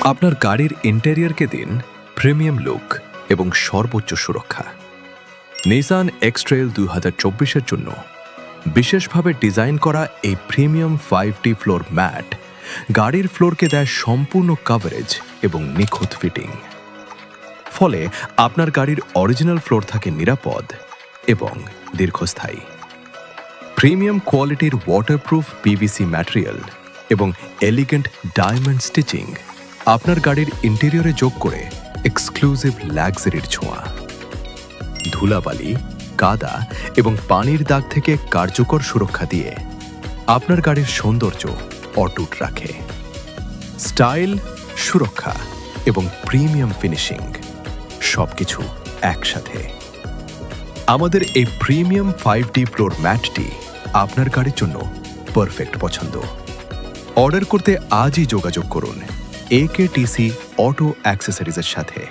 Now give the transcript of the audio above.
আপনার গাড়ির ইন্টেরিয়রকে দিন প্রিমিয়াম লুক এবং সর্বোচ্চ সুরক্ষা। নিসান এক্সট্রেল 2024-এর জন্য বিশেষভাবে ডিজাইন করা এই প্রিমিয়াম 5D ফ্লোর ম্যাট গাড়ির ফ্লোরকে দেয় সম্পূর্ণ কভারেজ এবং নিখুঁত ফিটিং। ফলে আপনার গাড়ির অরিজিনাল ফ্লোর থাকে নিরাপদ এবং দীর্ঘস্থায়ী। প্রিমিয়াম কোয়ালিটির ওয়াটারপ্রুফ পিভিসি ম্যাটেরিয়াল এবং এলিগেন্ট ডায়মন্ড স্টিচিং আপনার গাড়ির ইন্টেরিয়রে যোগ করে এক্সক্লুসিভ লাক্সারির ছোঁয়া। ধুলাবালি, কাদা এবং পানির দাগ থেকে কার্যকর সুরক্ষা দিয়ে আপনার গাড়ির সৌন্দর্য অটুট রাখে। স্টাইল, সুরক্ষা এবং প্রিমিয়াম ফিনিশিং সবকিছু একসাথে। আমাদের এই প্রিমিয়াম 5D ফ্লোর ম্যাটটি আপনার গাড়ির জন্য পারফেক্ট পছন্দ। অর্ডার করতে আজই যোগাযোগ করুন AKTC অটো অ্যাক্সেসরিজের সাথে।